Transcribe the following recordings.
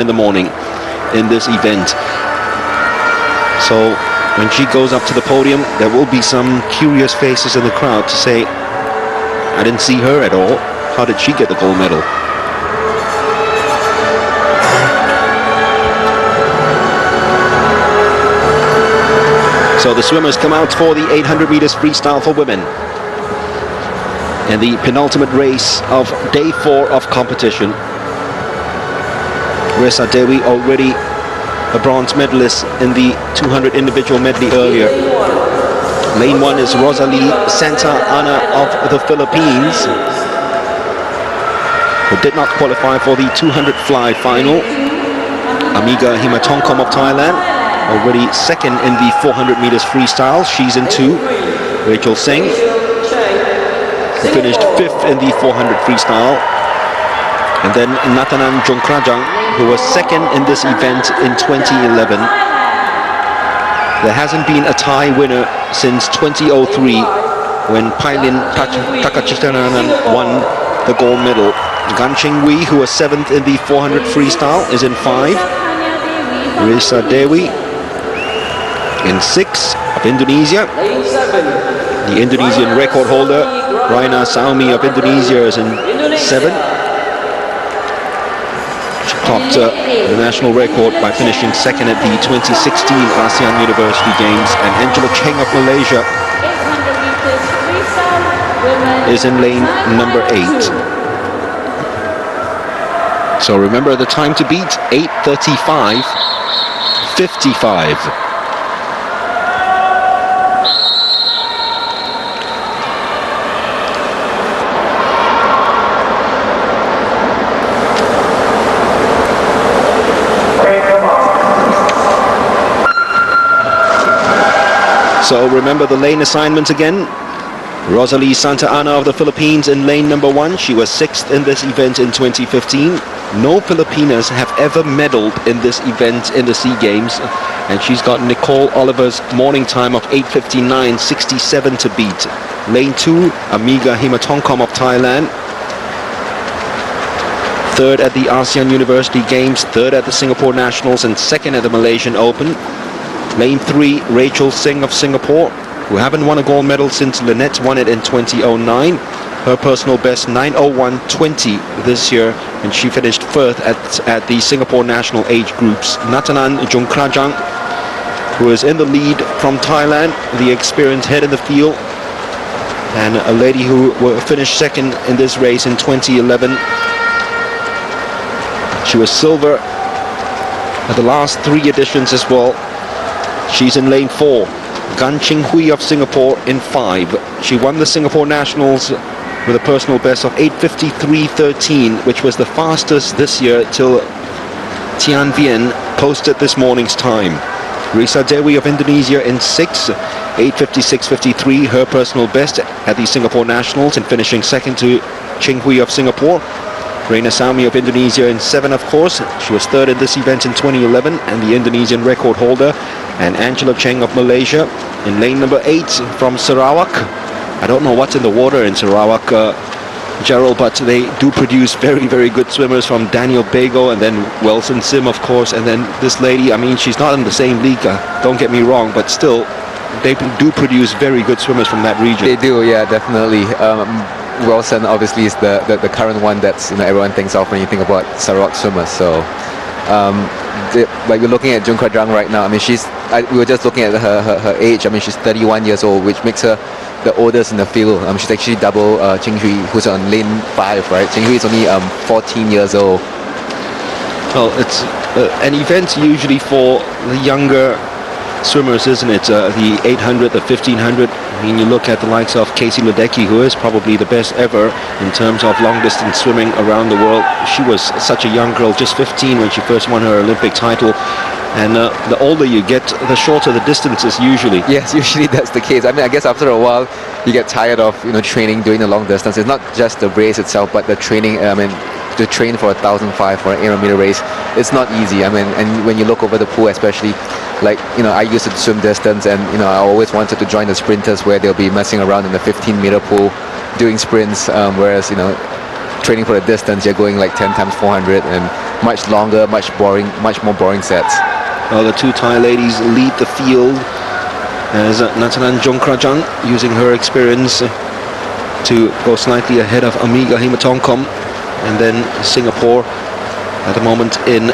in the morning in this event. So when she goes up to the podium, there will be some curious faces in the crowd to say, I didn't see her at all. How did she get the gold medal? So the swimmers come out for the 800 meters freestyle for women. And the penultimate race of day 4 of competition. Reza Dewi already a bronze medalist in the 200 individual medley earlier. Lane 1 is Rosalie Santa Ana of the Philippines, who did not qualify for the 200 fly final. Ammiga Himathongkom of Thailand, already second in the 400 meters freestyle. She's in 2. Rachel Singh, who finished 5th in the 400 freestyle. And then Natthanan Junkrajang, who was second in this event in 2011. There hasn't been a Thai winner since 2003, when Pailin Takachitananan won the gold medal. Ching Hwee, who was 7th in the 400 freestyle, is in 5. Reza Dewi in 6 of Indonesia. The Indonesian record holder, Raina Saumi of Indonesia, is in 7. She topped the national record by finishing 2nd at the 2016 ASEAN University Games. And Angela Ching of Malaysia is in lane number 8. So remember the time to beat, 8:35.55. So remember the lane assignments again. Rosalie Santa Ana of the Philippines in lane number 1. She was 6th in this event in 2015. No Filipinas have ever medaled in this event in the SEA Games. And she's got Nicole Oliver's morning time of 8:59.67 to beat. Lane 2, Ammiga Himathongkom of Thailand. 3rd at the ASEAN University Games, 3rd at the Singapore Nationals, and 2nd at the Malaysian Open. Lane 3, Rachel Singh of Singapore, who haven't won a gold medal since Lynette won it in 2009. Her personal best 9:01.20 this year, and she finished 1st at the Singapore National Age Groups. Natthanan Junkrajang, who is in the lead from Thailand, the experienced head in the field, and a lady who finished 2nd in this race in 2011. She was silver at the last 3 editions as well. She's in lane 4. Ching Hwee of Singapore in 5. She won the Singapore Nationals with a personal best of 8:53.13, which was the fastest this year till Tian Vien posted this morning's time. Reza Dewi of Indonesia in 6, 8:56.53, her personal best at the Singapore Nationals, and finishing 2nd to Ching Hwee of Singapore. Raina Saumi of Indonesia in 7, of course. She was 3rd in this event in 2011 and the Indonesian record holder. And Angela Cheng of Malaysia in lane number 8 from Sarawak. I don't know what's in the water in Sarawak, Gerald, but they do produce very, very good swimmers, from Daniel Bago and then Wilson Sim, of course. And then this lady, I mean, she's not in the same league, don't get me wrong, but still, they do produce very good swimmers from that region. They do, yeah, definitely. Wilson obviously is the current one that's, you know, everyone thinks of when you think about Sarawak swimmers. So like we're looking at Junkrajang right now. I mean, we were just looking at her age. I mean, she's 31 years old, which makes her the oldest in the field. She's actually double Ching Hwee, who's on lane 5, right? Ching Hwee is only 14 years old. Well, it's an event usually for the younger swimmers, isn't it? The 800, the 1500. I mean, you look at the likes of Casey Ledecky, who is probably the best ever in terms of long distance swimming around the world. She was such a young girl, just 15 when she first won her Olympic title. And the older you get, the shorter the distances usually. Yes, usually that's the case. I mean, I guess after a while, you get tired of, you know, training, doing the long distance. It's not just the race itself, but the training. I mean, to train for 1,005 for an 800-meter race, it's not easy. I mean, and when you look over the pool, especially, like, you know, I used to swim distance, and, you know, I always wanted to join the sprinters where they'll be messing around in the 15-meter pool doing sprints, whereas, you know, training for the distance, you're going like 10 times 400 and much longer, much more boring sets. Well, the two Thai ladies lead the field as Natthanan Junkrajang using her experience to go slightly ahead of Ammiga Himathongkom, and then Singapore at the moment in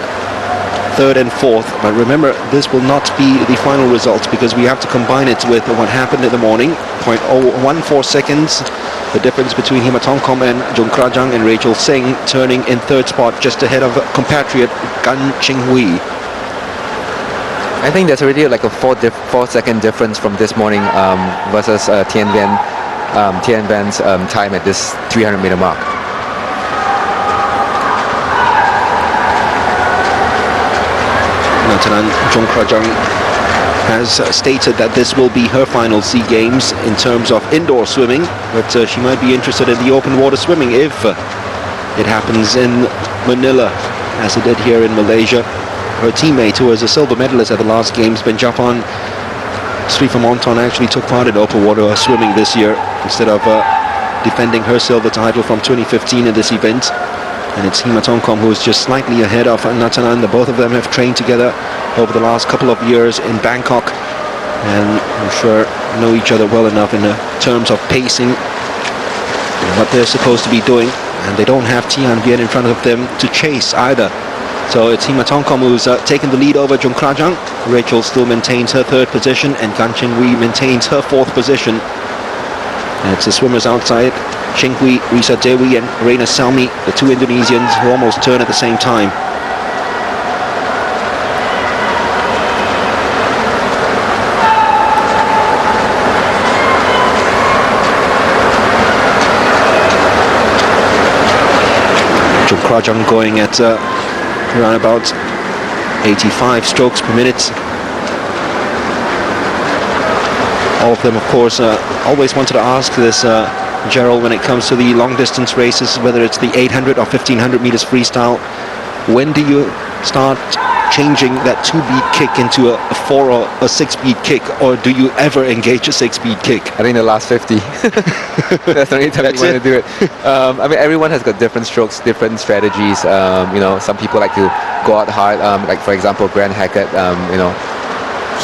third and fourth. But remember, this will not be the final results because we have to combine it with what happened in the morning. 0.014 seconds, the difference between Himathongkom and Junkrajang, and Rachel Singh turning in third spot just ahead of compatriot Ching Hwee. I think there's already like a 4-second difference from this morning versus Tian Van's time at this 300-meter mark. Natthanan Junkrajang has stated that this will be her final SEA Games in terms of indoor swimming, but she might be interested in the open water swimming if it happens in Manila, as it did here in Malaysia. Her teammate, who was a silver medalist at the last Games, Benjapan Srivamonton, actually took part in open water swimming this year instead of defending her silver title from 2015 in this event. And it's Himathongkom who is just slightly ahead of Natthanan. The both of them have trained together over the last couple of years in Bangkok, and I'm sure know each other well enough in terms of pacing and what they're supposed to be doing. And they don't have Tian Vien in front of them to chase either. So it's Himathongkom who's taken the lead over Junkrajang. Rachel still maintains her third position, and Ching Hwee maintains her fourth position. And it's the swimmers outside, Ching Hwee, Risa Dewi and Reina Salmi, the two Indonesians who almost turn at the same time. Junkrajang going at around about 85 strokes per minute. All of them, of course, always wanted to ask this, Gerald, when it comes to the long distance races, whether it's the 800 or 1500 meters freestyle, when do you start changing that 2-beat kick into a 4 or a 6-beat kick, or do you ever engage a 6-beat kick? I think the last 50. That's the only time you want to do it. I mean, everyone has got different strokes, different strategies. You know, some people like to go out hard. Like for example, Grant Hackett. You know,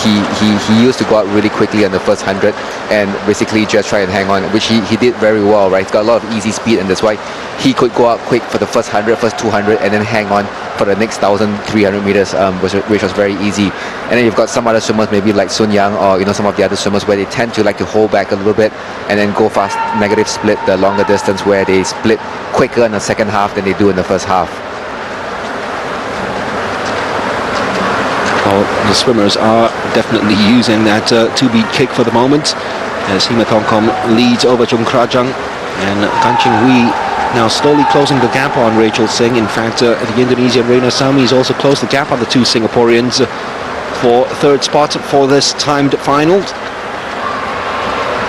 he used to go out really quickly on the first 100 and basically just try and hang on, which he did very well, right? He's got a lot of easy speed, and that's why he could go out quick for the first 100, first 200, and then hang on for the next 1,300 meters, which was very easy. And then you've got some other swimmers, maybe like Sun Yang, or you know, some of the other swimmers where they tend to like to hold back a little bit and then go fast, negative split, the longer distance, where they split quicker in the second half than they do in the first half. Well, the swimmers are definitely using that 2-beat kick for the moment, as Himathongkom leads over Junkrajang, and Ching Hwee now slowly closing the gap on Rachel Singh. In fact, the Indonesian Reina Salmi has also closed the gap on the two Singaporeans for third spot for this timed final.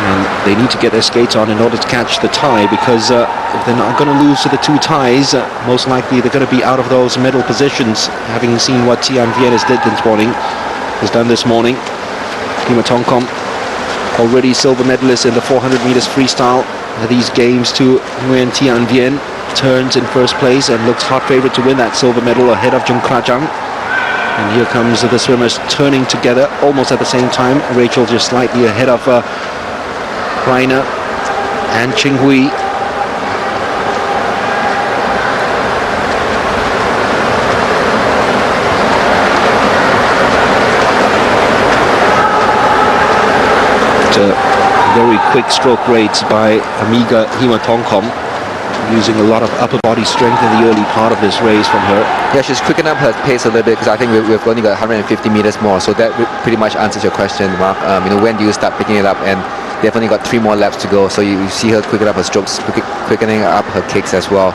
And they need to get their skates on in order to catch the tie, because if they're not going to lose to the two ties, most likely they're going to be out of those medal positions, having seen what Tian Vien has done this morning. Himathongkom, already silver medalist in the 400 meters freestyle at these games, to Nguyen Tian Vien turns in first place and looks hot favorite to win that silver medal ahead of Junkrajang. And here comes the swimmers turning together almost at the same time. Rachel just slightly ahead of Raina and Ching Hwee. Very quick stroke rates by Ammiga Himathongkom, using a lot of upper body strength in the early part of this race from her. Yeah, she's quickened up her pace a little bit, because I think we've only got 150 meters more, so that pretty much answers your question, Mark. You know, when do you start picking it up? And they've only got 3 more laps to go, so you see her quicken up her strokes, quickening up her kicks as well.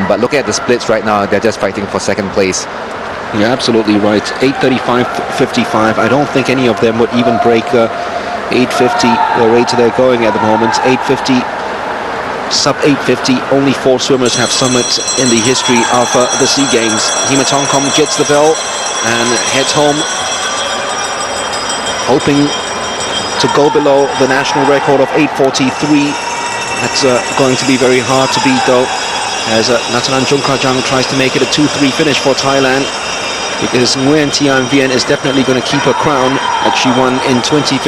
But looking at the splits right now, they're just fighting for second place. You're absolutely right. 8:35.55. I don't think any of them would even break 8:50, the rate they're going at the moment. 8:50, sub 8:50. Only 4 swimmers have summited in the history of the SEA Games. Himathongkom gets the bell and heads home, hoping to go below the national record of 8:43. That's going to be very hard to beat, though. as Natthanan Junkrajang tries to make it a 2-3 finish for Thailand, because Nguyen Thian Vien is definitely going to keep her crown that she won in 2015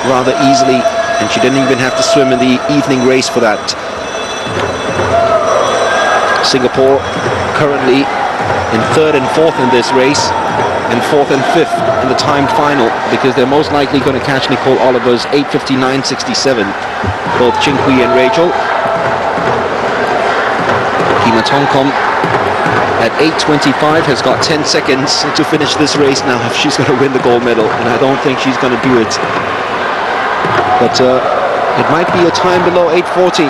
rather easily, and she didn't even have to swim in the evening race for that. Singapore currently in 3rd and 4th in this race, and 4th and 5th in the time final, because they're most likely going to catch Nicole Oliver's 8:59.67, both Ching, Hwee and Rachel. Himathongkom at 8:25 has got 10 seconds to finish this race now if she's going to win the gold medal, and I don't think she's going to do it. But it might be a time below 8:40.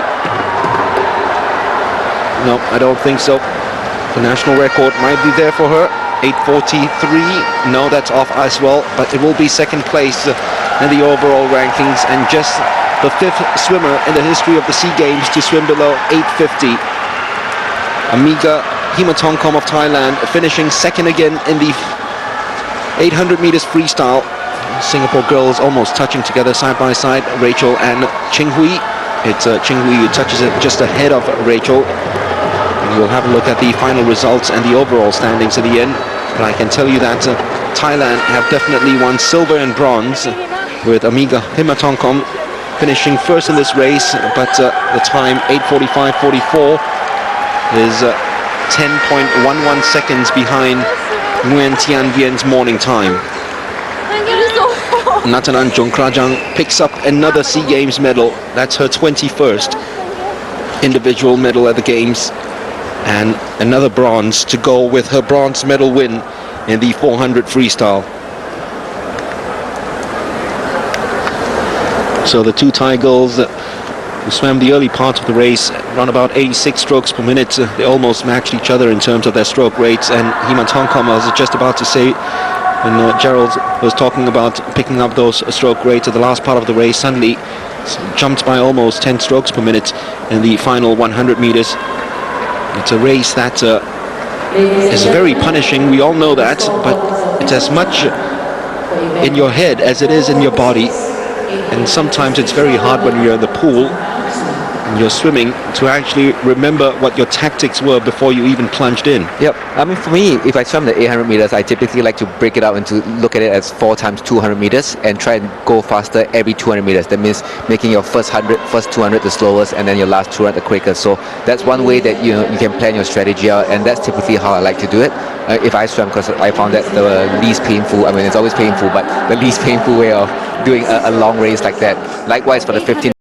No, I don't think so. The national record might be there for her. 8:43. No, that's off as well, but it will be second place in the overall rankings, and just the 5th swimmer in the history of the SEA Games to swim below 8:50. Ammiga Himathongkom of Thailand finishing second again in the 800 meters freestyle. Singapore girls almost touching together side by side, Rachel and Ching Hwee. It's Ching Hwee who touches it just ahead of Rachel. And we'll have a look at the final results and the overall standings at the end. But I can tell you that Thailand have definitely won silver and bronze, with Ammiga Himathongkom finishing first in this race, but the time 8:45.44 is 10.11 seconds behind Nguyen Thian Vien's morning time. Natthanan Junkrajang picks up another SEA Games medal. That's her 21st individual medal at the Games, and another bronze to go with her bronze medal win in the 400 freestyle. So the two Thai girls who swam the early part of the race run about 86 strokes per minute. They almost matched each other in terms of their stroke rates, and Himathongkom, I was just about to say, when Gerald was talking about picking up those stroke rates at the last part of the race, suddenly jumped by almost 10 strokes per minute in the final 100 meters. It's a race that is very punishing, we all know that, but it's as much in your head as it is in your body, and sometimes it's very hard when you're in the pool and you're swimming to actually remember what your tactics were before you even plunged in. Yep. I mean, for me, if I swim the 800 meters, I typically like to break it out into look at it as 4 times 200 meters and try and go faster every 200 meters. That means making your first 200 the slowest, and then your last 200 the quickest. So that's one way that you can plan your strategy out, and that's typically how I like to do it. If I swim, because I found that the least painful, I mean, it's always painful, but the least painful way of doing a long race like that. Likewise for the 15